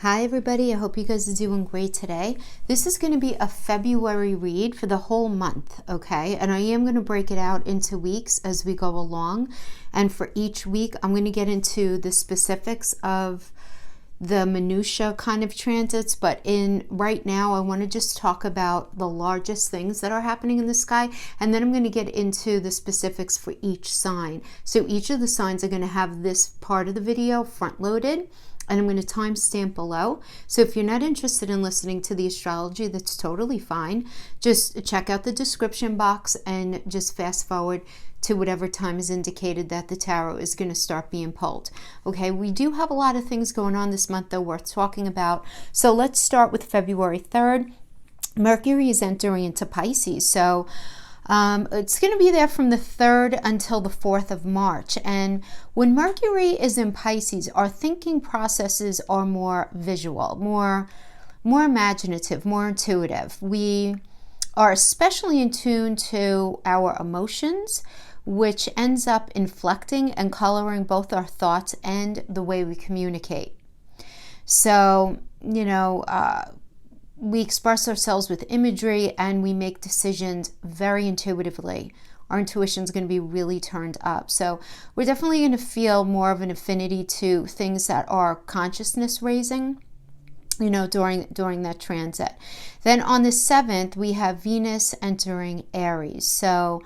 Hi everybody, I hope you guys are doing great today. This is going to be a February read for the whole month, okay? And I am going to break it out into weeks as we go along. And for each week, I'm going to get into the specifics of the minutia kind of transits, but right now I want to just talk about the largest things that are happening in the sky, and then I'm going to get into the specifics for each sign. So each of the signs are going to have this part of the video front loaded, and I'm going to timestamp below. So if you're not interested in listening to the astrology, that's totally fine. Just check out the description box and just fast forward to whatever time is indicated that the tarot is going to start being pulled. Okay, we do have a lot of things going on this month though worth talking about. So let's start with February 3rd. Mercury is entering into Pisces. So it's going to be there from the 3rd until the 4th of March. And when Mercury is in Pisces, our thinking processes are more visual, more imaginative, more intuitive. We are especially in tune to our emotions, which ends up inflecting and coloring both our thoughts and the way we communicate. So, we express ourselves with imagery and we make decisions very intuitively. Our intuition is going to be really turned up. So we're definitely going to feel more of an affinity to things that are consciousness raising, during that transit. Then on the 7th, we have Venus entering Aries. So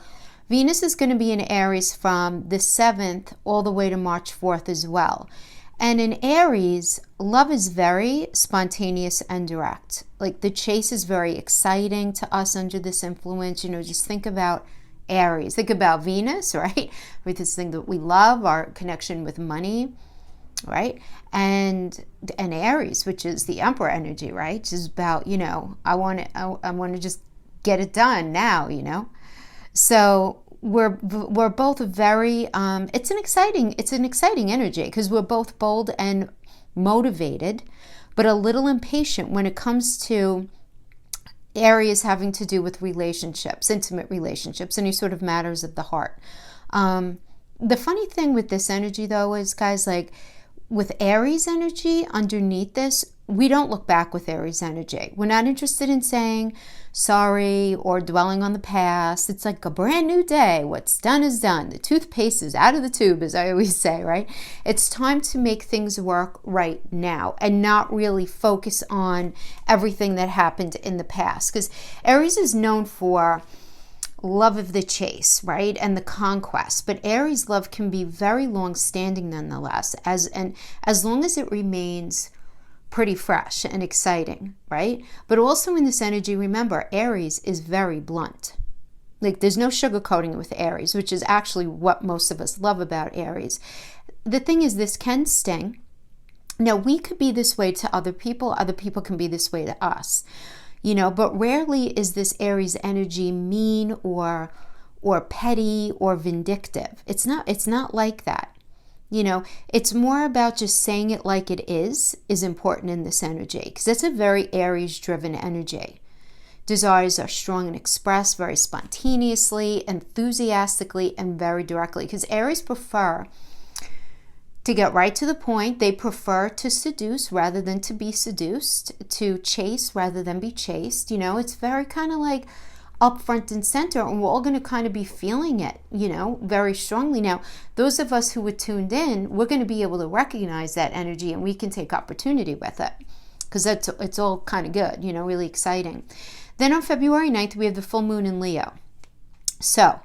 Venus is going to be in Aries from the 7th all the way to March 4th as well. And in Aries, love is very spontaneous and direct. Like the chase is very exciting to us under this influence. Just think about Aries. Think about Venus, right? With this thing that we love, our connection with money, right? And Aries, which is the Emperor energy, right? Which is about, I want to just get it done now, So we're both very it's an exciting energy because we're both bold and motivated, but a little impatient when it comes to areas having to do with relationships, intimate relationships, any sort of matters of the heart. The funny thing with this energy though is, guys, like with Aries energy underneath this, we don't look back with Aries energy. We're not interested in saying sorry or dwelling on the past. It's like a brand new day. What's done is done. The toothpaste is out of the tube, as I always say, right? It's time to make things work right now and not really focus on everything that happened in the past. Because Aries is known for love of the chase, right? And the conquest. But Aries love can be very long-standing nonetheless, as long as it remains pretty fresh and exciting, right? But also in this energy, remember, Aries is very blunt. Like there's no sugarcoating with Aries, which is actually what most of us love about Aries. The thing is, this can sting. Now, we could be this way to other people can be this way to us, but rarely is this Aries energy mean or petty or vindictive. It's not like that. It's more about just saying it like it is important in this energy, because it's a very Aries-driven energy. Desires are strong and expressed very spontaneously, enthusiastically, and very directly, because Aries prefer to get right to the point. They prefer to seduce rather than to be seduced, to chase rather than be chased. It's very kind of like up front and center, and we're all going to kind of be feeling it, very strongly. Now, those of us who were tuned in, we're going to be able to recognize that energy, and we can take opportunity with it, because it's all kind of good, really exciting. Then on February 9th, we have the full moon in Leo. So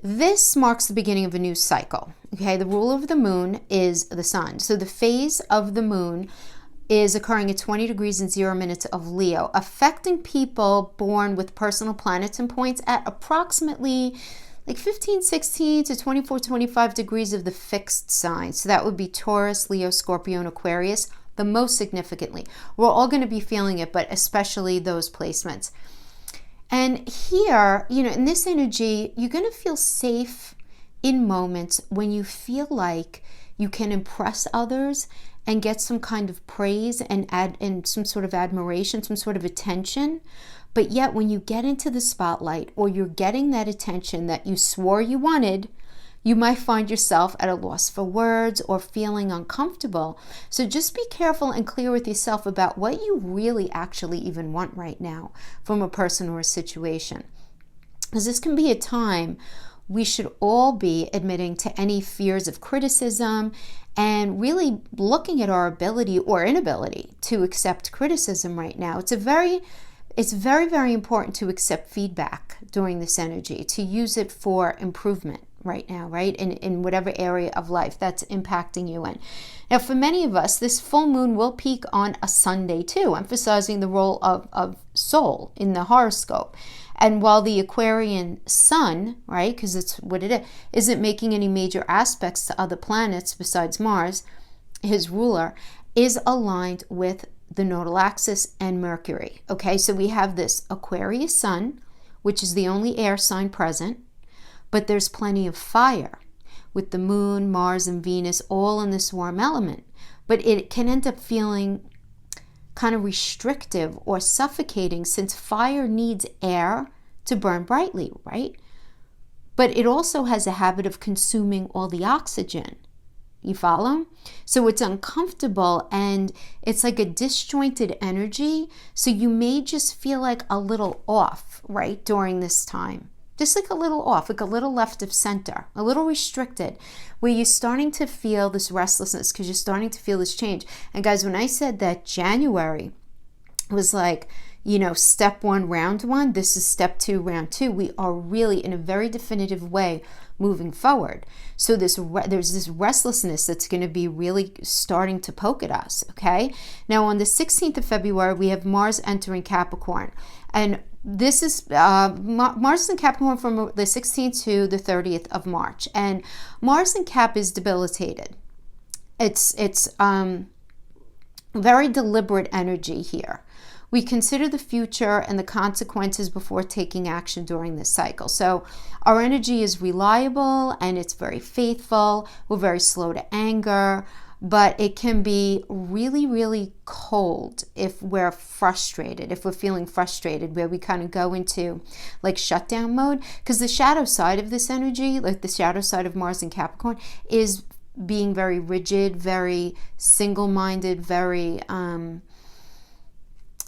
this marks the beginning of a new cycle. Okay, the rule of the moon is the sun. So the phase of the moon is occurring at 20 degrees and 0 minutes of Leo, affecting people born with personal planets and points at approximately like 15, 16 to 24, 25 degrees of the fixed sign. So that would be Taurus, Leo, Scorpio, and Aquarius, the most significantly. We're all going to be feeling it, but especially those placements. And here, in this energy, you're going to feel safe in moments when you feel like you can impress others and get some kind of praise and some sort of admiration, some sort of attention. But yet when you get into the spotlight, or you're getting that attention that you swore you wanted, You might find yourself at a loss for words or feeling uncomfortable. So just be careful and clear with yourself about what you really actually even want right now from a person or a situation. Because this can be a time we should all be admitting to any fears of criticism and really looking at our ability or inability to accept criticism right now. It's very, very important to accept feedback during this energy, to use it for improvement right now, right? In whatever area of life that's impacting you in. Now, for many of us, this full moon will peak on a Sunday too, emphasizing the role of soul in the horoscope. And while the Aquarian sun, right, because it's what it is, isn't making any major aspects to other planets besides Mars, his ruler, is aligned with the nodal axis and Mercury. Okay, so we have this Aquarius sun, which is the only air sign present, but there's plenty of fire with the moon, Mars, and Venus all in this warm element. But it can end up feeling kind of restrictive or suffocating, since fire needs air to burn brightly, right? But it also has a habit of consuming all the oxygen. You follow? So it's uncomfortable and it's like a disjointed energy. So you may just feel like a little off, right, during this time. Just like a little off, like a little left of center, a little restricted, where you're starting to feel this restlessness because you're starting to feel this change. And guys, when I said that January was like, step one, round one, this is step two, round two. We are really in a very definitive way moving forward. So there's this restlessness that's going to be really starting to poke at us, okay? Now on the 16th of February, we have Mars entering Capricorn. And this is Mars is in Capricorn from the 16th to the 30th of March. And Mars in Cap is debilitated. It's very deliberate energy here. We consider the future and the consequences before taking action during this cycle. So our energy is reliable and it's very faithful. We're very slow to anger, but it can be really, really cold if we're frustrated, if we're feeling frustrated, where we kind of go into like shutdown mode. Because the shadow side of this energy, like the shadow side of Mars in Capricorn, is being very rigid, very single-minded, very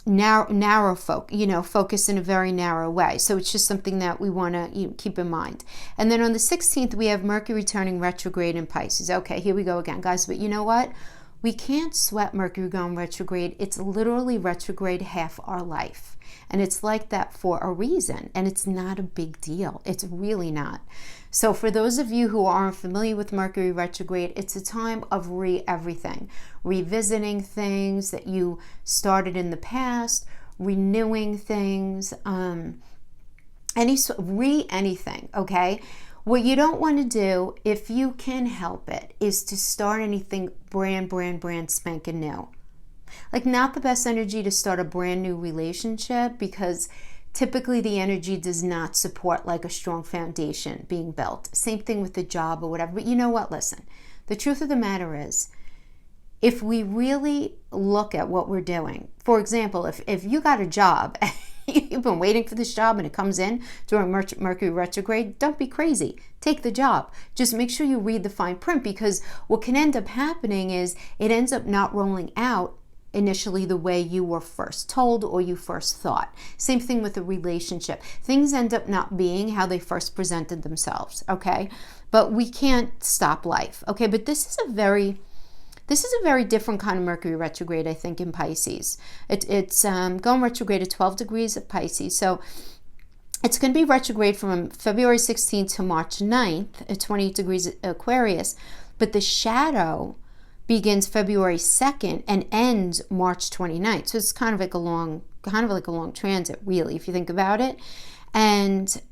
narrow focus in a very narrow way. So it's just something that we want to keep in mind. And then on the 16th, we have Mercury turning retrograde in Pisces. Okay, here we go again, guys. But you know what? We can't sweat Mercury going retrograde. It's literally retrograde half our life. And it's like that for a reason. And it's not a big deal. It's really not. So for those of you who aren't familiar with Mercury retrograde, it's a time of everything. Revisiting things that you started in the past, renewing things, anything, okay? What you don't want to do, if you can help it, is to start anything brand spanking new. Like, not the best energy to start a brand new relationship, because typically the energy does not support like a strong foundation being built. Same thing with the job or whatever. But you know what? Listen, the truth of the matter is, if we really look at what we're doing, for example, if you got a job, you've been waiting for this job and it comes in during Mercury retrograde, don't be crazy. Take the job. Just make sure you read the fine print, because what can end up happening is it ends up not rolling out initially the way you were first told or you first thought. Same thing with a relationship. Things end up not being how they first presented themselves, okay? But we can't stop life, okay? But this is a very different kind of Mercury retrograde, I think, in Pisces. It's going retrograde at 12 degrees of Pisces. So it's going to be retrograde from February 16th to March 9th at 28 degrees Aquarius. But the shadow begins February 2nd and ends March 29th. So it's kind of like a long transit, really, if you think about it. And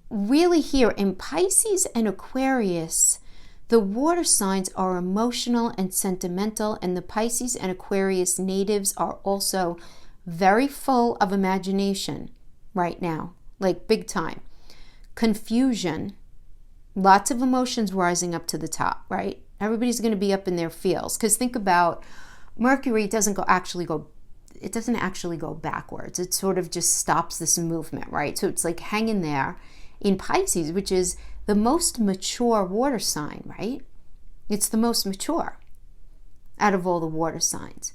really here in Pisces and Aquarius, the water signs are emotional and sentimental, and the Pisces and Aquarius natives are also very full of imagination right now, like big time. Confusion, lots of emotions rising up to the top, right? Everybody's going to be up in their feels, because think about Mercury doesn't actually go backwards. It sort of just stops this movement, right? So it's like hanging there in Pisces, which is the most mature water sign, right? It's the most mature out of all the water signs.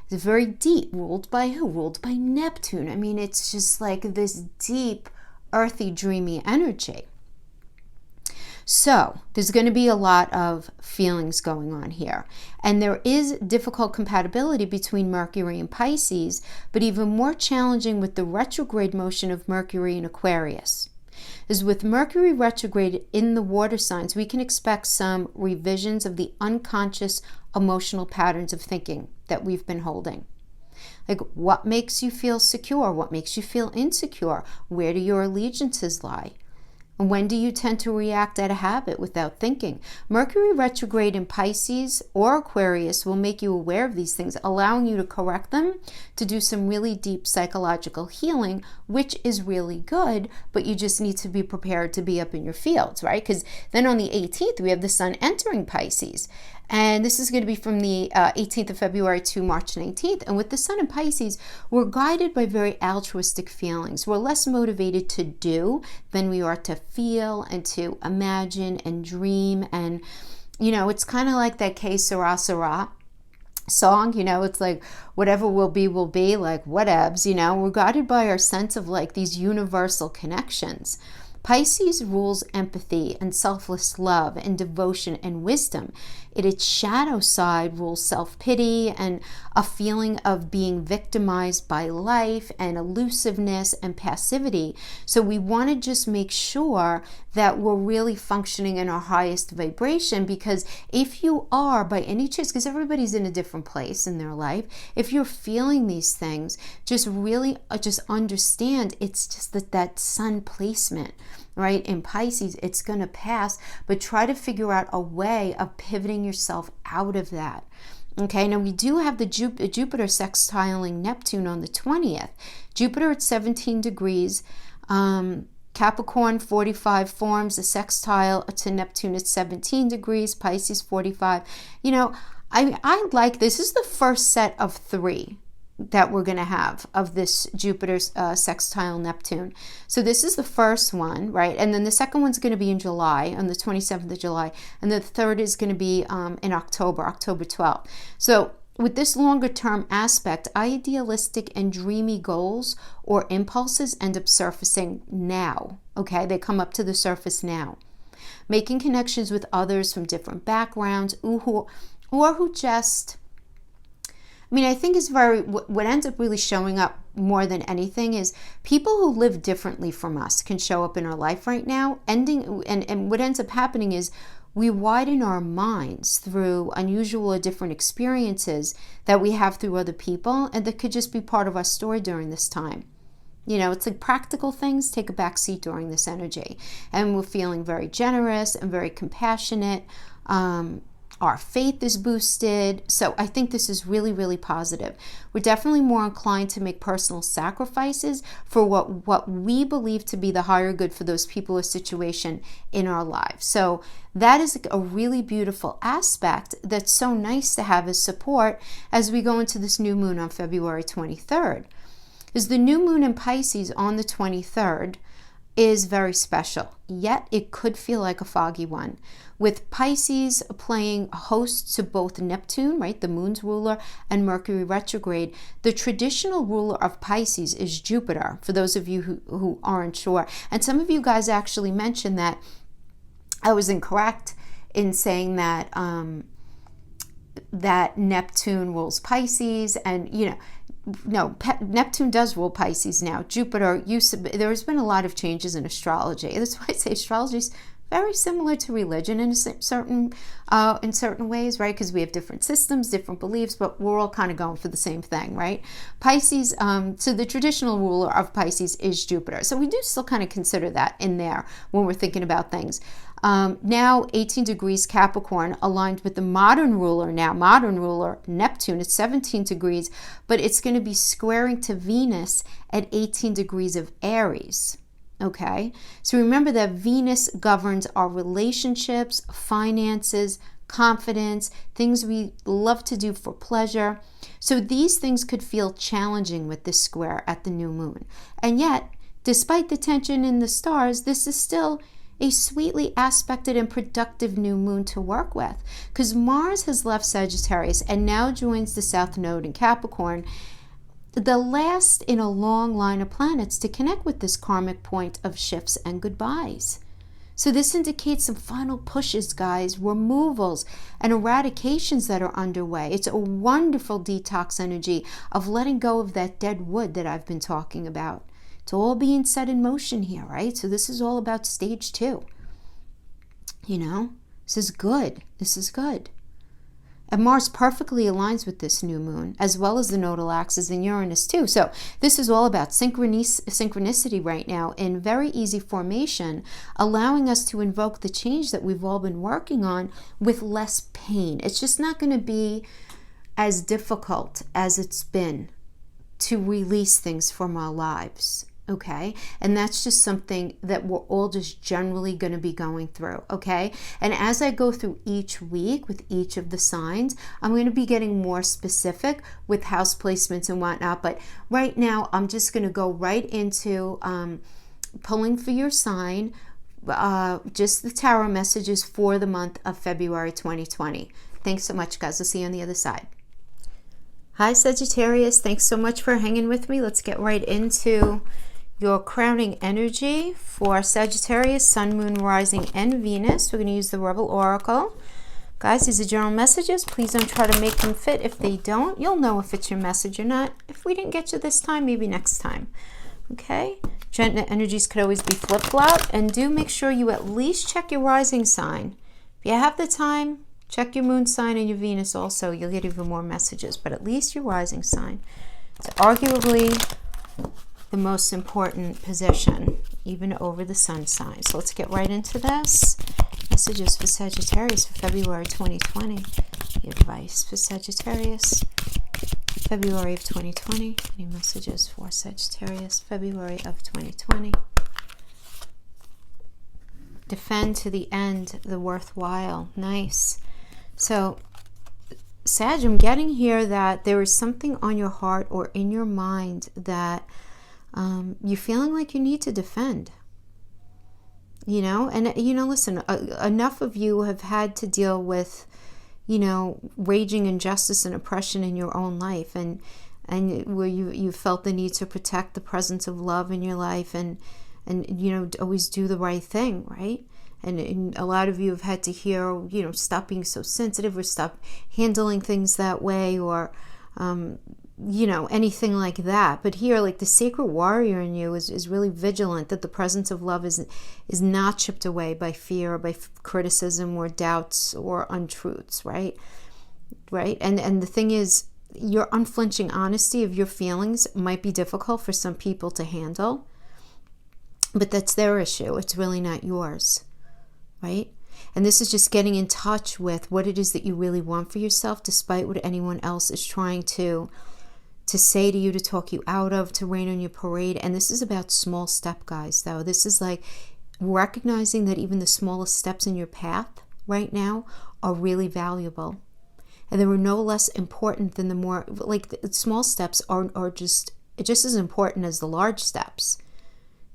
It's very deep, ruled by who? Ruled by Neptune. I mean, it's just like this deep, earthy, dreamy energy. So there's going to be a lot of feelings going on here. And there is difficult compatibility between Mercury and Pisces, but even more challenging with the retrograde motion of Mercury in Aquarius. Is with Mercury retrograde in the water signs, we can expect some revisions of the unconscious emotional patterns of thinking that we've been holding. Like, what makes you feel secure? What makes you feel insecure? Where do your allegiances lie? And when do you tend to react out of habit without thinking? Mercury retrograde in Pisces or Aquarius will make you aware of these things, allowing you to correct them, to do some really deep psychological healing, which is really good, but you just need to be prepared to be up in your fields, right? Because then on the 18th, we have the sun entering Pisces. And this is going to be from the 18th of February to March 19th. And with the sun in Pisces, we're guided by very altruistic feelings. We're less motivated to do than we are to feel and to imagine and dream. And, you know, it's kind of like that Que Sera Sera song, you know, it's like whatever will be, like whatevs, you know. We're guided by our sense of like these universal connections. Pisces rules empathy and selfless love and devotion and wisdom. Its shadow side rules self-pity and a feeling of being victimized by life and elusiveness and passivity. So we want to just make sure that we're really functioning in our highest vibration, because if you are by any chance, because everybody's in a different place in their life, if you're feeling these things, just really just understand it's just that sun placement, right? In Pisces, it's going to pass, but try to figure out a way of pivoting yourself out of that. Okay, now we do have the Jupiter sextiling Neptune on the 20th. Jupiter at 17 degrees, Capricorn 45 forms a sextile to Neptune at 17 degrees, Pisces 45. You know, I like this. This is the first set of 3 that we're going to have of this Jupiter sextile Neptune. So this is the first one, right? And then the second one's going to be in July, on the 27th of July. And the third is going to be in October 12th. So with this longer term aspect, idealistic and dreamy goals or impulses end up surfacing now, okay? They come up to the surface now. Making connections with others from different backgrounds or who just... I mean, I think is what ends up really showing up more than anything is people who live differently from us can show up in our life right now. And what ends up happening is we widen our minds through unusual or different experiences that we have through other people, and that could just be part of our story during this time. You know, it's like practical things take a back seat during this energy. And we're feeling very generous and very compassionate. Our faith is boosted. So I think this is really, really positive. We're definitely more inclined to make personal sacrifices for what we believe to be the higher good for those people or situation in our lives. So that is a really beautiful aspect that's so nice to have as support as we go into this new moon on February 23rd. Because the new moon in Pisces on the 23rd is very special, yet it could feel like a foggy one. With Pisces playing host to both Neptune, right, the moon's ruler, and Mercury retrograde, the traditional ruler of Pisces is Jupiter, for those of you who aren't sure. And some of you guys actually mentioned that I was incorrect in saying that that Neptune rules Pisces, and you know, no, Neptune does rule Pisces now. Jupiter there's been a lot of changes in astrology. That's why I say astrology is very similar to religion in certain ways, right? Because we have different systems, different beliefs, but we're all kind of going for the same thing, right? Pisces, so the traditional ruler of Pisces is Jupiter. So we do still kind of consider that in there when we're thinking about things. Now 18 degrees Capricorn aligned with the modern ruler Neptune at 17 degrees, but it's going to be squaring to Venus at 18 degrees of Aries. Okay, so remember that Venus governs our relationships, finances, confidence, things we love to do for pleasure. So these things could feel challenging with this square at the new moon. And yet, despite the tension in the stars, this is still a sweetly aspected and productive new moon to work with, because Mars has left Sagittarius and now joins the South Node in Capricorn, the last in a long line of planets to connect with this karmic point of shifts and goodbyes. So this indicates some final pushes, guys, removals and eradications that are underway. It's a wonderful detox energy of letting go of that dead wood that I've been talking about. It's all being set in motion here, right? So this is all about stage 2. You know, this is good. This is good. And Mars perfectly aligns with this new moon, as well as the nodal axis in Uranus too. So this is all about synchronicity right now in very easy formation, allowing us to invoke the change that we've all been working on with less pain. It's just not going to be as difficult as it's been to release things from our lives. Okay, and that's just something that we're all just generally going to be going through. Okay, and as I go through each week with each of the signs, I'm going to be getting more specific with house placements and whatnot. But right now, I'm just going to go right into pulling for your sign, just the tarot messages for the month of February 2020. Thanks so much, guys. I'll see you on the other side. Hi, Sagittarius. Thanks so much for hanging with me. Let's get right into your crowning energy for Sagittarius, Sun, Moon, Rising, and Venus. We're going to use the Rebel Oracle. Guys, these are general messages. Please don't try to make them fit. If they don't, you'll know if it's your message or not. If we didn't get you this time, maybe next time. Okay? Energies could always be flip-flop. And do make sure you at least check your rising sign. If you have the time, check your moon sign and your Venus also. You'll get even more messages. But at least your rising sign. It's arguably the most important position, even over the sun sign. So let's get right into this. Messages for Sagittarius for February 2020. The advice for Sagittarius, February of 2020. Any messages for Sagittarius, February of 2020. Defend to the end the worthwhile. Nice. So, Sag, I'm getting here that there is something on your heart or in your mind that you're feeling like you need to defend, you know, and, you know, listen, enough of you have had to deal with, you know, raging injustice and oppression in your own life, and where you felt the need to protect the presence of love in your life and, you know, always do the right thing, right? And a lot of you have had to hear, you know, stop being so sensitive or stop handling things that way, or, you know, anything like that. But here, like, the sacred warrior in you is really vigilant that the presence of love is not chipped away by fear or by criticism or doubts or untruths, right? And the thing is, your unflinching honesty of your feelings might be difficult for some people to handle, but that's their issue. It's really not yours, right? And this is just getting in touch with what it is that you really want for yourself, despite what anyone else is trying to say to you, to talk you out of, to rain on your parade. And this is about small step, guys, though. This is like recognizing that even the smallest steps in your path right now are really valuable. And they were no less important than the more, like, the small steps are just as important as the large steps.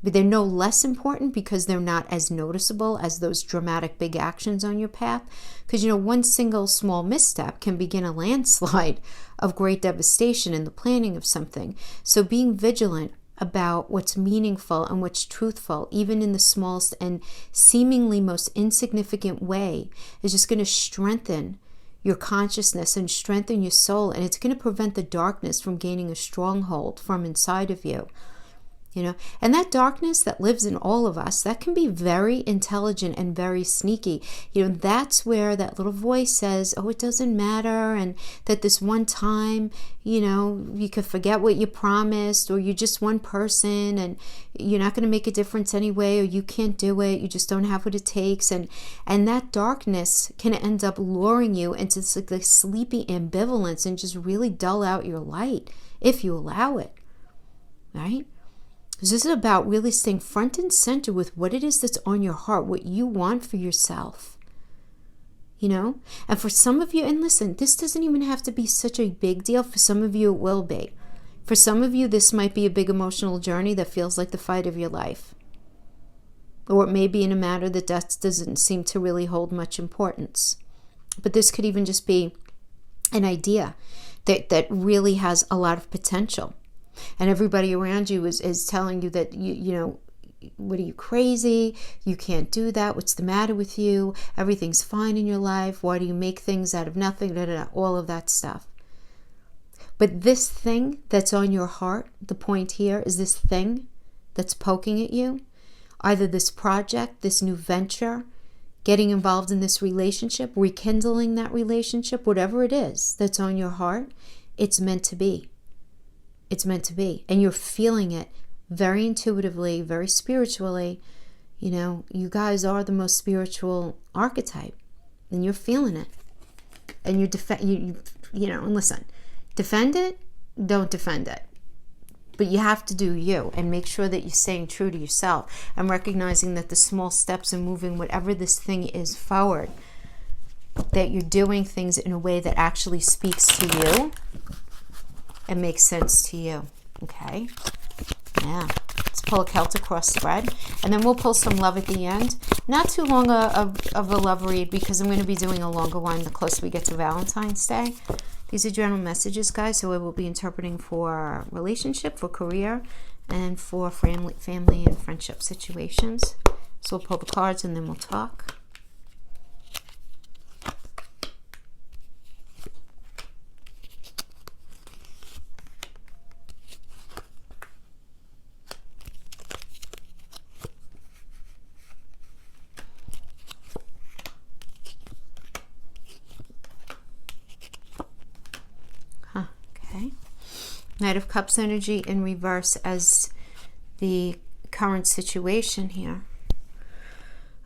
But they're no less important because they're not as noticeable as those dramatic big actions on your path. Because, you know, one single small misstep can begin a landslide of great devastation in the planning of something. So being vigilant about what's meaningful and what's truthful, even in the smallest and seemingly most insignificant way, is just going to strengthen your consciousness and strengthen your soul. And it's going to prevent the darkness from gaining a stronghold from inside of you. You know, and that darkness that lives in all of us, that can be very intelligent and very sneaky. You know, that's where that little voice says, oh, it doesn't matter, and that this one time, you know, you could forget what you promised, or you're just one person and you're not going to make a difference anyway, or you can't do it, you just don't have what it takes. And that darkness can end up luring you into this, like, sleepy ambivalence and just really dull out your light if you allow it, right? This is about really staying front and center with what it is that's on your heart, what you want for yourself, you know? And for some of you, and listen, this doesn't even have to be such a big deal. For some of you, it will be. For some of you, this might be a big emotional journey that feels like the fight of your life. Or it may be in a matter that doesn't seem to really hold much importance. But this could even just be an idea that really has a lot of potential. And everybody around you is telling you that, you know, what are you, crazy? You can't do that. What's the matter with you? Everything's fine in your life. Why do you make things out of nothing? Da, da, da, all of that stuff. But this thing that's on your heart, the point here is this thing that's poking at you, either this project, this new venture, getting involved in this relationship, rekindling that relationship, whatever it is that's on your heart, it's meant to be. It's meant to be. And you're feeling it very intuitively, very spiritually. You know, you guys are the most spiritual archetype, and you're feeling it. And you know, and listen, defend it, don't defend it. But you have to do you and make sure that you're staying true to yourself and recognizing that the small steps in moving whatever this thing is forward, that you're doing things in a way that actually speaks to you and makes sense to you. Okay? Yeah. Let's pull a Celtic cross spread, and then we'll pull some love at the end. Not too long of a love read, because I'm going to be doing a longer one the closer we get to Valentine's Day. These are general messages, guys, so I will be interpreting for relationship, for career, and for family and friendship situations. So we'll pull the cards and then we'll talk. Knight of Cups energy in reverse as the current situation here.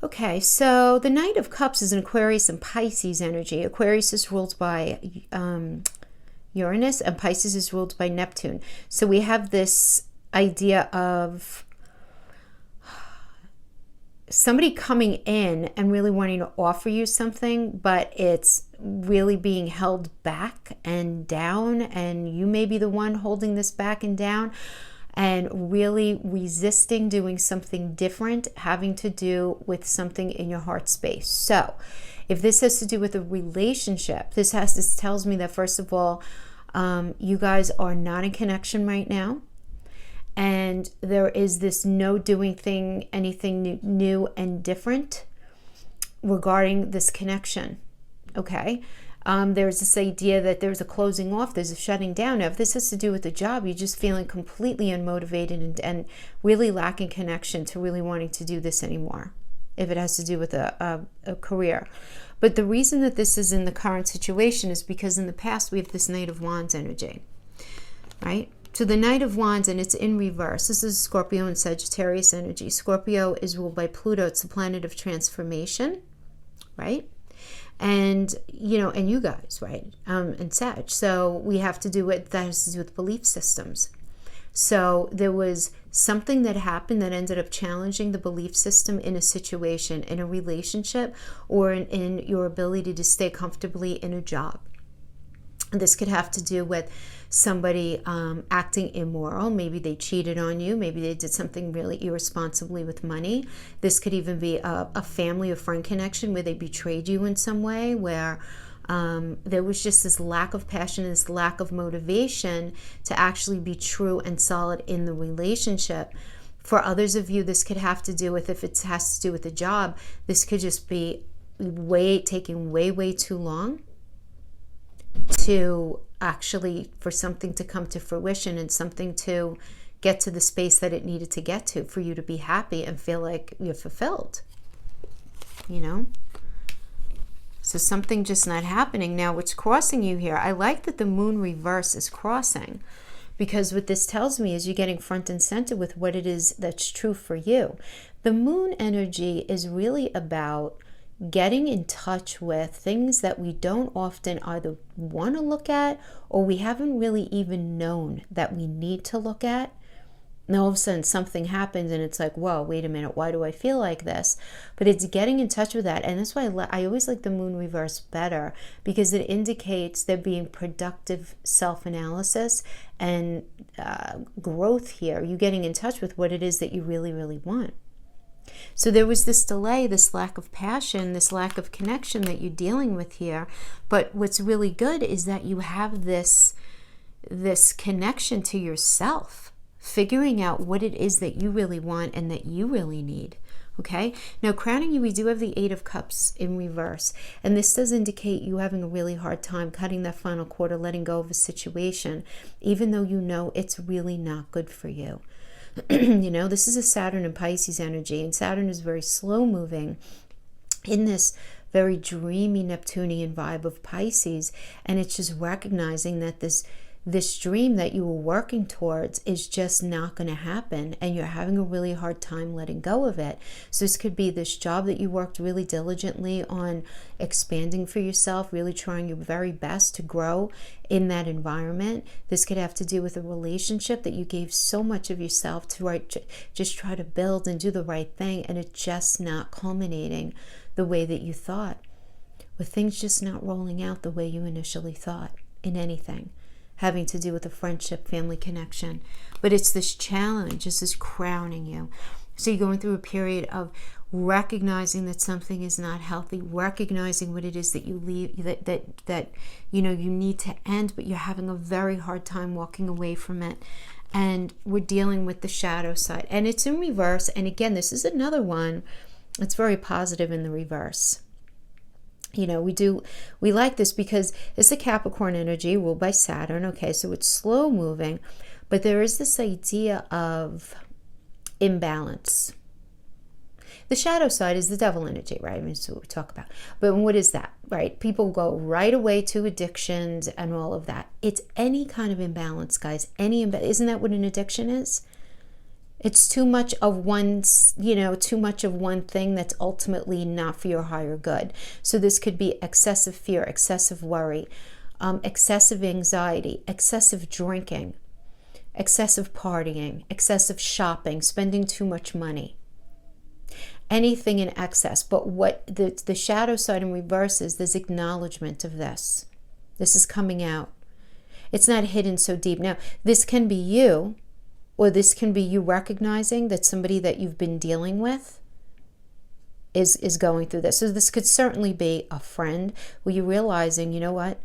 Okay, so the Knight of Cups is an Aquarius and Pisces energy. Aquarius is ruled by Uranus and Pisces is ruled by Neptune. So we have this idea of somebody coming in and really wanting to offer you something, but it's really being held back and down, and you may be the one holding this back and down and really resisting doing something different, having to do with something in your heart space. So if this has to do with a relationship, this tells me that, first of all, you guys are not in connection right now. And there is this no doing anything new and different regarding this connection. Okay. There's this idea that there's a closing off, there's a shutting down. Now, if this has to do with the job, you're just feeling completely unmotivated and really lacking connection to really wanting to do this anymore, if it has to do with a career. But the reason that this is in the current situation is because in the past we have this Knight of Wands energy, right? So the Knight of Wands, and it's in reverse. This is Scorpio and Sagittarius energy. Scorpio is ruled by Pluto. It's the planet of transformation, right? And, you know, and you guys, right? And Sag. So we have to do it, that has to do with belief systems. So there was something that happened that ended up challenging the belief system in a situation, in a relationship, or in your ability to stay comfortably in a job. This could have to do with somebody acting immoral. Maybe they cheated on you. Maybe they did something really irresponsibly with money. This could even be a family or friend connection where they betrayed you in some way, where there was just this lack of passion, this lack of motivation to actually be true and solid in the relationship. For others of you, this could have to do with, if it has to do with a job, this could just be taking way too long to actually, for something to come to fruition and something to get to the space that it needed to get to for you to be happy and feel like you're fulfilled, you know? So something just not happening. Now, what's crossing you here, I like that the moon reverse is crossing, because what this tells me is you're getting front and center with what it is that's true for you. The moon energy is really about getting in touch with things that we don't often either want to look at, or we haven't really even known that we need to look at. And all of a sudden something happens and it's like, whoa, wait a minute, why do I feel like this? But it's getting in touch with that. And that's why I always like the moon reverse better, because it indicates there being productive self-analysis and growth here. You getting in touch with what it is that you really want. So there was this delay, this lack of passion, this lack of connection that you're dealing with here. But what's really good is that you have this connection to yourself, figuring out what it is that you really want and that you really need. Okay, now crowning you, we do have the Eight of Cups in reverse, and this does indicate you having a really hard time cutting that final quarter, letting go of a situation, even though you know it's really not good for you. You know, this is a Saturn and Pisces energy, and Saturn is very slow moving in this very dreamy Neptunian vibe of Pisces, and it's just recognizing that this dream that you were working towards is just not going to happen, and you're having a really hard time letting go of it. So this could be this job that you worked really diligently on expanding for yourself, really trying your very best to grow in that environment. This could have to do with a relationship that you gave so much of yourself to just try to build and do the right thing, and it's just not culminating the way that you thought, with things just not rolling out the way you initially thought in anything having to do with a friendship, family connection. But it's this challenge, this is crowning you. So you're going through a period of recognizing that something is not healthy, recognizing what it is that you leave, that you know you need to end, but you're having a very hard time walking away from it. And we're dealing with the shadow side, and it's in reverse. And again, this is another one that's very positive in the reverse. You know, we like this because it's a Capricorn energy ruled by Saturn. Okay, so it's slow moving, but there is this idea of imbalance. The shadow side is the devil energy, right? I mean, that's what we talk about. But what is that, right? People go right away to addictions and all of that. It's any kind of imbalance, guys. Isn't that what an addiction is? It's too much of too much of one thing that's ultimately not for your higher good. So this could be excessive fear, excessive worry, excessive anxiety, excessive drinking, excessive partying, excessive shopping, spending too much money. Anything in excess. But what the shadow side in reverse is, there's acknowledgement of this. This is coming out. It's not hidden so deep. Now, this can be you, or this can be you recognizing that somebody that you've been dealing with is going through this. So this could certainly be a friend where you're realizing, you know what,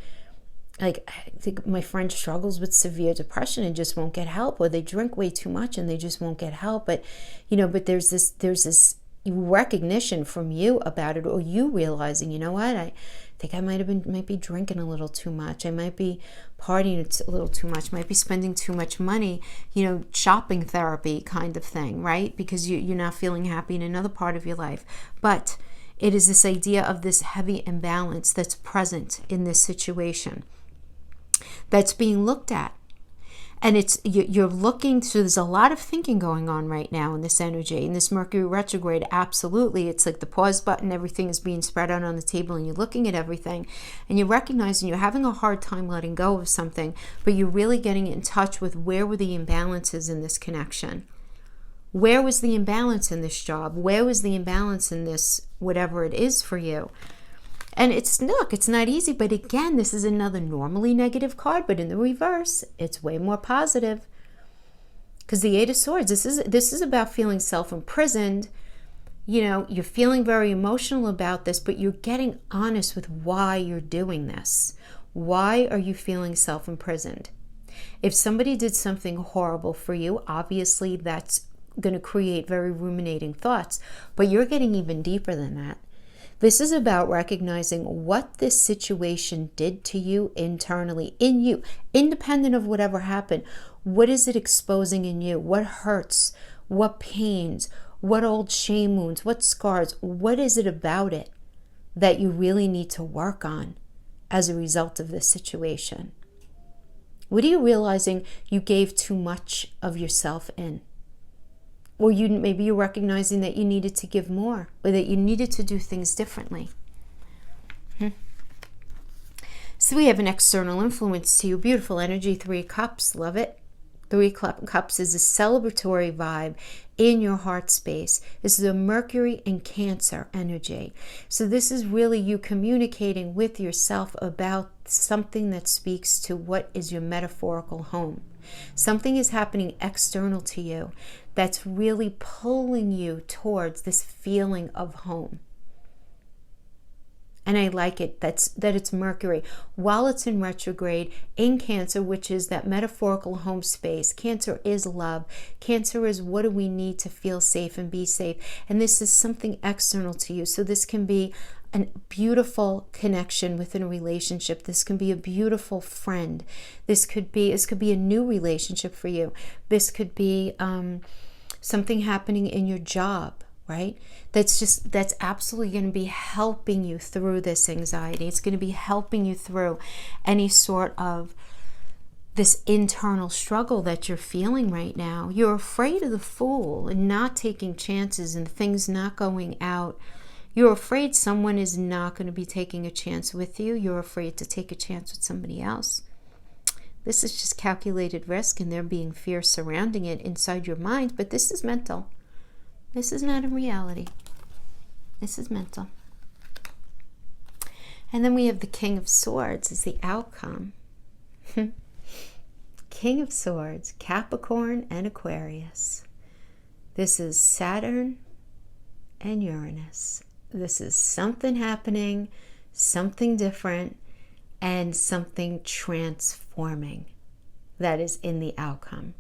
like, I think my friend struggles with severe depression and just won't get help, or they drink way too much and they just won't get help. But there's this recognition from you about it, or you realizing, you know what, I think I might be drinking a little too much. I might be partying a little too much. Might be spending too much money. Shopping therapy kind of thing, right? Because you're not feeling happy in another part of your life. But it is this idea of this heavy imbalance that's present in this situation, that's being looked at. And you're looking, so there's a lot of thinking going on right now in this energy. In this Mercury retrograde, absolutely. It's like the pause button, everything is being spread out on the table, and you're looking at everything, and you're recognizing you're having a hard time letting go of something, but you're really getting in touch with where were the imbalances in this connection. Where was the imbalance in this job? Where was the imbalance in this, whatever it is for you? And it's not easy, but again, this is another normally negative card, but in the reverse, it's way more positive. Because the Eight of Swords, this is about feeling self-imprisoned. You're feeling very emotional about this, but you're getting honest with why you're doing this. Why are you feeling self-imprisoned? If somebody did something horrible for you, obviously that's going to create very ruminating thoughts, but you're getting even deeper than that. This is about recognizing what this situation did to you internally, in you, independent of whatever happened. What is it exposing in you? What hurts? What pains? What old shame wounds? What scars? What is it about it that you really need to work on as a result of this situation? What are you realizing you gave too much of yourself in? Or maybe you're recognizing that you needed to give more, or that you needed to do things differently. So we have an external influence to you. Beautiful energy, 3 cups, love it. 3 cups is a celebratory vibe in your heart space. This is a Mercury and Cancer energy. So this is really you communicating with yourself about something that speaks to what is your metaphorical home. Something is happening external to you that's really pulling you towards this feeling of home. And I like it that it's Mercury. While it's in retrograde in Cancer, which is that metaphorical home space. Cancer is love. Cancer is what do we need to feel safe and be safe. And this is something external to you. So this can be a beautiful connection within a relationship. This can be a beautiful friend. This could be a new relationship for you. This could be something happening in your job. Right? That's absolutely going to be helping you through this anxiety. It's going to be helping you through any sort of this internal struggle that you're feeling right now. You're afraid of the Fool and not taking chances and things not going out. You're afraid someone is not going to be taking a chance with you. You're afraid to take a chance with somebody else. This is just calculated risk, and there being fear surrounding it inside your mind, but this is mental. This is not a reality. This is mental. And then we have the King of Swords as the outcome. King of Swords, Capricorn and Aquarius. This is Saturn and Uranus. This is something happening, something different, and something transforming that is in the outcome.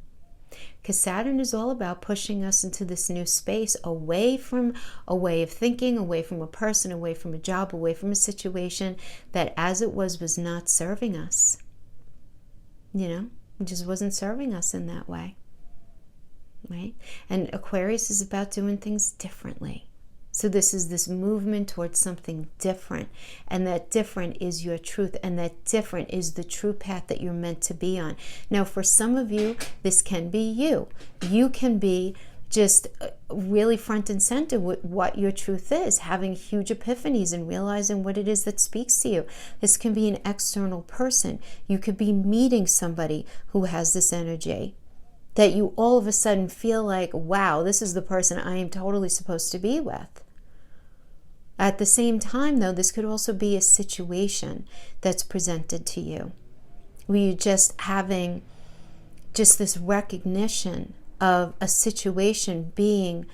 Because Saturn is all about pushing us into this new space, away from a way of thinking, away from a person, away from a job, away from a situation that as it was not serving us. It just wasn't serving us in that way. Right? And Aquarius is about doing things differently. So this is this movement towards something different. And that different is your truth. And that different is the true path that you're meant to be on. Now, for some of you, this can be you. You can be just really front and center with what your truth is, having huge epiphanies and realizing what it is that speaks to you. This can be an external person. You could be meeting somebody who has this energy that you all of a sudden feel like, wow, this is the person I am totally supposed to be with. At the same time, though, this could also be a situation that's presented to you, where you're just having just this recognition of a situation being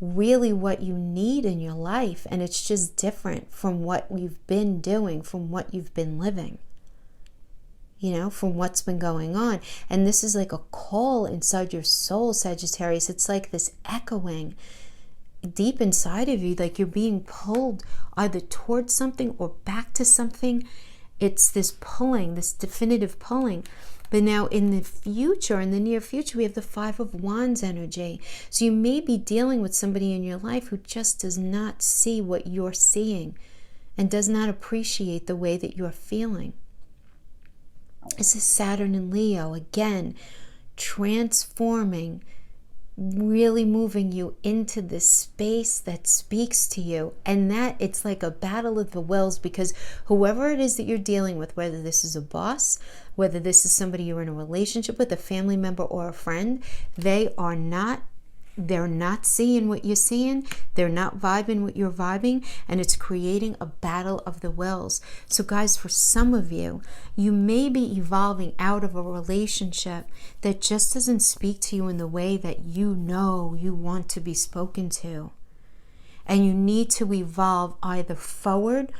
really what you need in your life, and it's just different from what you've been doing, from what you've been living. From what's been going on. And this is like a call inside your soul, Sagittarius. It's like this echoing deep inside of you, like you're being pulled either towards something or back to something. It's this pulling, this definitive pulling. But now in the future, in the near future, we have the Five of Wands energy. So you may be dealing with somebody in your life who just does not see what you're seeing and does not appreciate the way that you're feeling. This is Saturn and Leo, again, transforming, really moving you into this space that speaks to you. And that it's like a battle of the wills, because whoever it is that you're dealing with, whether this is a boss, whether this is somebody you're in a relationship with, a family member or a friend, they're not seeing what you're seeing. They're not vibing what you're vibing. And it's creating a battle of the wills. So guys, for some of you, you may be evolving out of a relationship that just doesn't speak to you in the way that you want to be spoken to. And you need to evolve either forward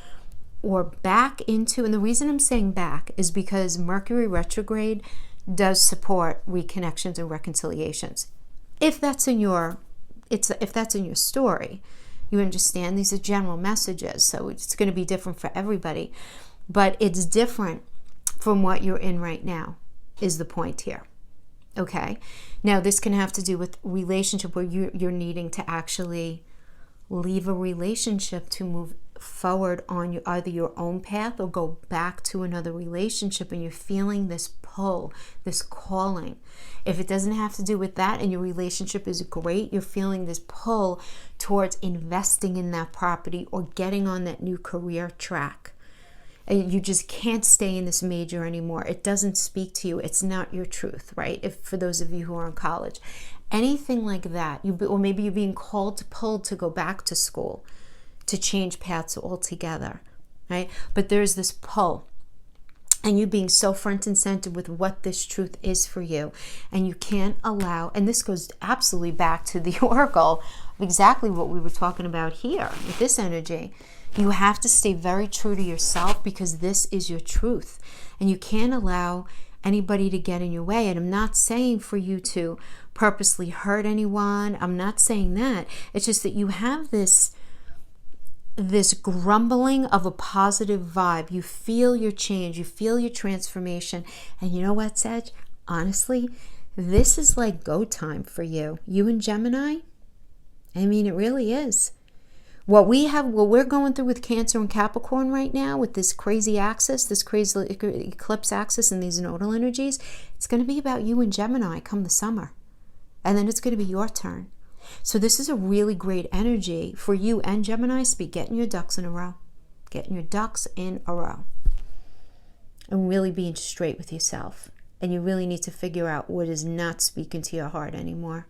or back into, and the reason I'm saying back is because Mercury retrograde does support reconnections and reconciliations. If that's in your story, you understand these are general messages, so it's going to be different for everybody, but it's different from what you're in right now is the point here. Okay, now this can have to do with relationship where you're needing to actually leave a relationship to move forward on either your own path or go back to another relationship, and you're feeling this pull, this calling. If it doesn't have to do with that and your relationship is great, you're feeling this pull towards investing in that property or getting on that new career track. And you just can't stay in this major anymore. It doesn't speak to you. It's not your truth, right? If for those of you who are in college, anything like that, or maybe you're being pulled to go back to school, to change paths altogether, right? But there's this pull. and you being so front and center with what this truth is for you. And you can't allow, and this goes absolutely back to the oracle, exactly what we were talking about here with this energy. You have to stay very true to yourself because this is your truth. And you can't allow anybody to get in your way. And I'm not saying for you to purposely hurt anyone. I'm not saying that. It's just that you have this grumbling of a positive vibe. You feel your change. You feel your transformation. And you know what, Sag? Honestly, this is like go time for you. You and Gemini, I mean, it really is. What we're going through with Cancer and Capricorn right now, with this crazy axis, this crazy eclipse axis and these nodal energies, it's going to be about you and Gemini come the summer. And then it's going to be your turn. So this is a really great energy for you and Gemini to be getting your ducks in a row. Getting your ducks in a row. And really being straight with yourself. And you really need to figure out what is not speaking to your heart anymore.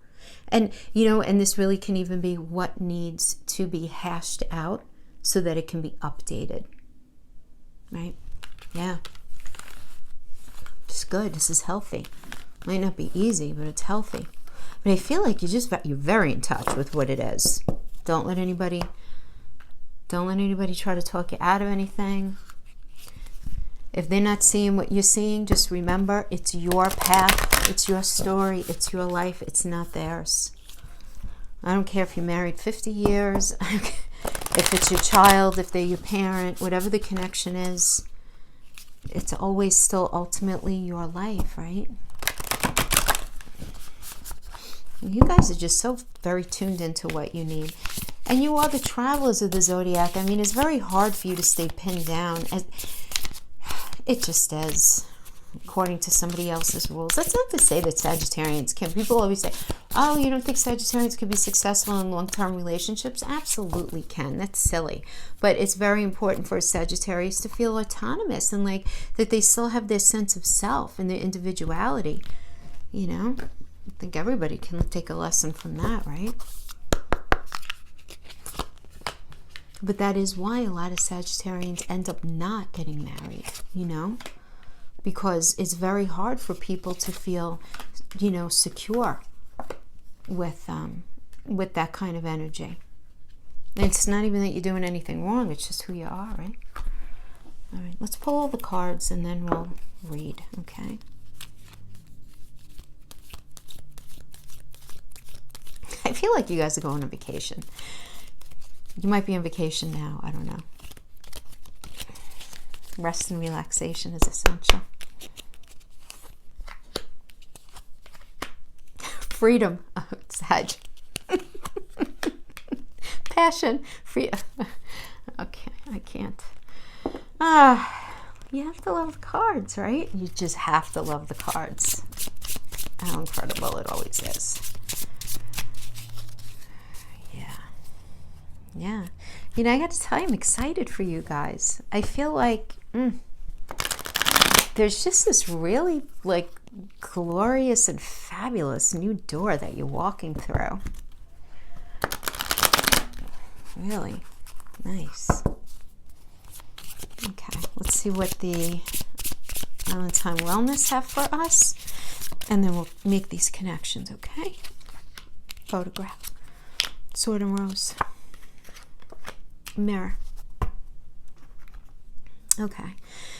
And, you know, and this really can even be what needs to be hashed out so that it can be updated. Right? Yeah. It's good. This is healthy. Might not be easy, but it's healthy. But I feel like you're very in touch with what it is. Don't let anybody try to talk you out of anything. If they're not seeing what you're seeing, just remember, it's your path, it's your story, it's your life, it's not theirs. I don't care if you're married 50 years, if it's your child, if they're your parent, whatever the connection is, it's always still ultimately your life, right? You guys are just so very tuned into what you need. And you are the travelers of the zodiac. I mean, it's very hard for you to stay pinned down. It just is, according to somebody else's rules. That's not to say that Sagittarians can. People always say, oh, you don't think Sagittarians can be successful in long-term relationships? Absolutely can. That's silly. But it's very important for a Sagittarius to feel autonomous and like that they still have their sense of self and their individuality. You know, I think everybody can take a lesson from that, right? But that is why a lot of Sagittarians end up not getting married, you know, because it's very hard for people to feel, you know, secure with that kind of energy. And it's not even that you're doing anything wrong. It's just who you are, right? All right, let's pull all the cards and then we'll read, okay? I feel like you guys are going on vacation. You might be on vacation now. I don't know. Rest and relaxation is essential. Freedom. Oh, Sag. Passion. Freedom. Okay, I can't. You have to love the cards, right? You just have to love the cards. How incredible it always is. Yeah. You know, I got to tell you, I'm excited for you guys. I feel like there's just this really, like, glorious and fabulous new door that you're walking through. Really nice. Okay, let's see what the Valentine Wellness have for us. And then we'll make these connections, okay? Photograph. Sword and Rose. Mirror. Okay,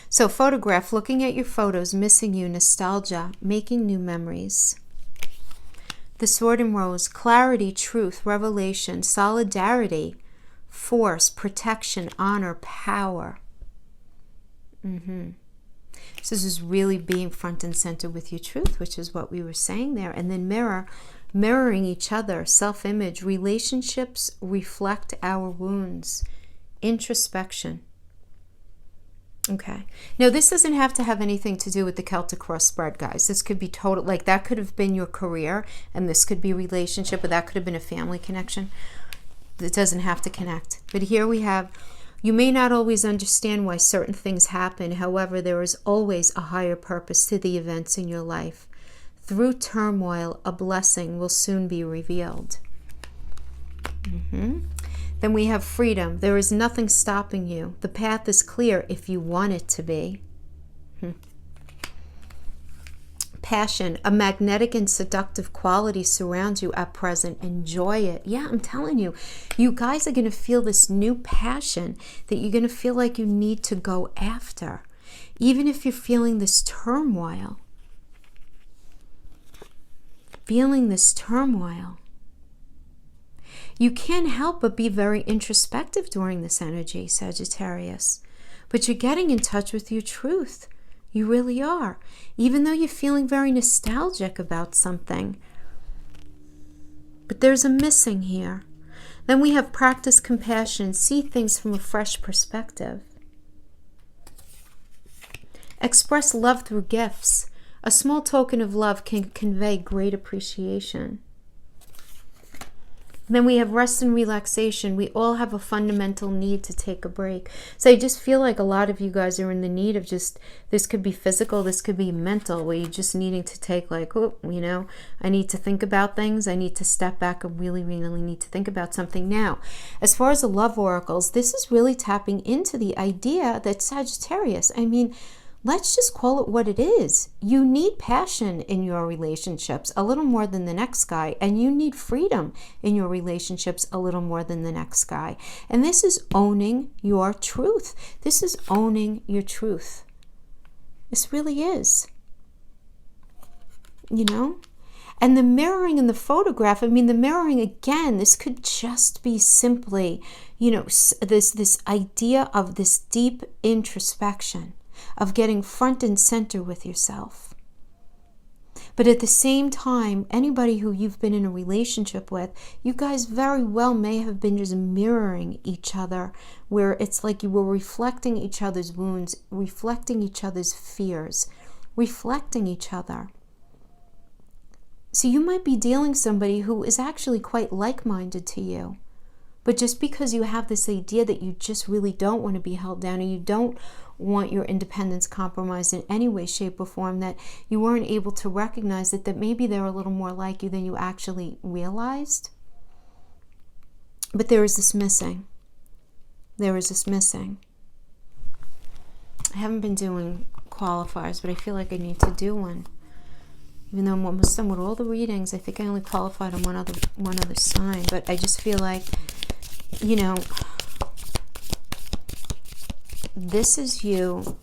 so photograph, looking at your photos, missing you, nostalgia, making new memories. The Sword and Rose, clarity, truth, revelation, solidarity, force, protection, honor, power. So this is really being front and center with your truth, which is what we were saying there. And then mirror, mirroring each other, self-image, relationships reflect our wounds, introspection. Okay. Now, this doesn't have to have anything to do with the Celtic cross spread, guys. This could be total, like that could have been your career, and this could be relationship, or that could have been a family connection. It doesn't have to connect. But here we have, you may not always understand why certain things happen. However, there is always a higher purpose to the events in your life. Through turmoil, a blessing will soon be revealed. Then we have freedom. There is nothing stopping you. The path is clear if you want it to be. Passion, a magnetic and seductive quality surrounds you at present. Enjoy it. Yeah, I'm telling you, you guys are going to feel this new passion that you're going to feel like you need to go after. Even if you're feeling this turmoil. You can't help but be very introspective during this energy, Sagittarius. But you're getting in touch with your truth. You really are. Even though you're feeling very nostalgic about something. But there's a missing here. Then we have practice compassion. See things from a fresh perspective. Express love through gifts. A small token of love can convey great appreciation. Then we have rest and relaxation. We all have a fundamental need to take a break. So I just feel like a lot of you guys are in the need of just, this could be physical, this could be mental, where you're just needing to take like, oh, you know, I need to think about things. I need to step back and really need to think about something. Now, as far as the love oracles, this is really tapping into the idea that Sagittarius, I mean, let's just call it what it is. You need passion in your relationships a little more than the next guy, and you need freedom in your relationships a little more than the next guy. And this is owning your truth. This is owning your truth. This really is. You know? And the mirroring in the photograph, I mean, the mirroring again, this could just be simply, you know, this idea of this deep introspection, of getting front and center with yourself. But at the same time, anybody who you've been in a relationship with, you guys very well may have been just mirroring each other, where it's like you were reflecting each other's wounds, reflecting each other's fears, reflecting each other. So you might be dealing with somebody who is actually quite like-minded to you. But just because you have this idea that you just really don't want to be held down, and you don't want your independence compromised in any way, shape, or form, that you weren't able to recognize that maybe they're a little more like you than you actually realized. But there is this missing. There is this missing. I haven't been doing qualifiers, but I feel like I need to do one. Even though I'm almost done with all the readings, I think I only qualified on one other sign. But I just feel like, you know, this is you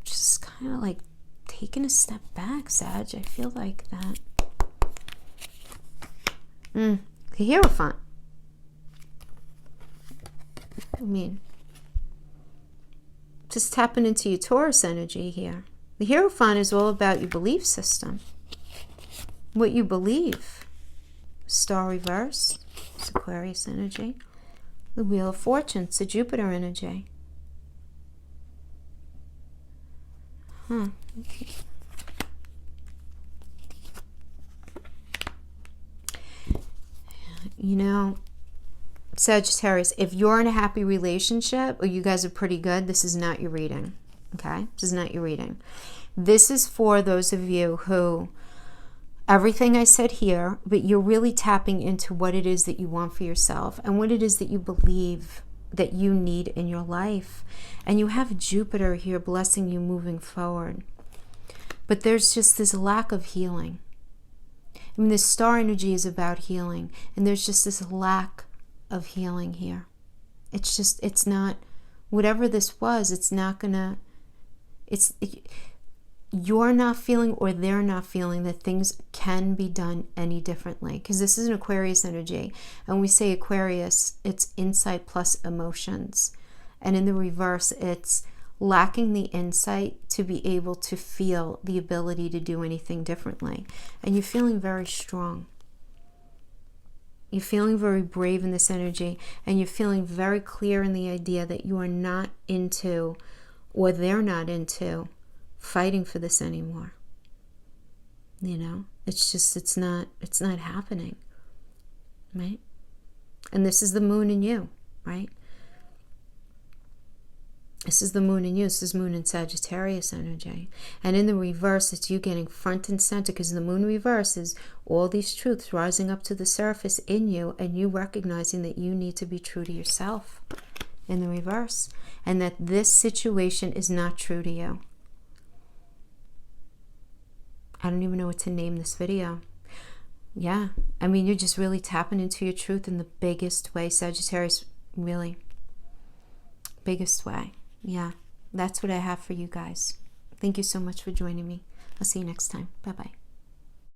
just kind of like taking a step back, Sag. I feel like that. The Hierophant. I mean, just tapping into your Taurus energy here. The Hierophant is all about your belief system. What you believe. Star reverse. It's Aquarius energy. The Wheel of Fortune. It's a Jupiter energy. Okay. You know, Sagittarius, if you're in a happy relationship or you guys are pretty good, this is not your reading. Okay? This is not your reading. This is for those of you who, everything I said here, but you're really tapping into what it is that you want for yourself and what it is that you believe that you need in your life. And you have Jupiter here blessing you moving forward. But there's just this lack of healing. I mean, this star energy is about healing, and there's just this lack of healing here. It's just, it's not, whatever this was, it's not gonna, you're not feeling, or they're not feeling that things can be done any differently. Because this is an Aquarius energy. And when we say Aquarius, it's insight plus emotions. And in the reverse, it's lacking the insight to be able to feel the ability to do anything differently. And you're feeling very strong. You're feeling very brave in this energy. And you're feeling very clear in the idea that you are not into, or they're not into, fighting for this anymore. You know, it's just, it's not happening, right? And this is the moon in you, right? This is the moon in you. This is moon in Sagittarius energy. And in the reverse, it's you getting front and center, because the moon reverse is all these truths rising up to the surface in you, and you recognizing that you need to be true to yourself in the reverse, and that this situation is not true to you. I don't even know what to name this video. Yeah, I mean, you're just really tapping into your truth in the biggest way, Sagittarius, really. Biggest way. Yeah, that's what I have for you guys. Thank you so much for joining me. I'll see you next time. Bye-bye.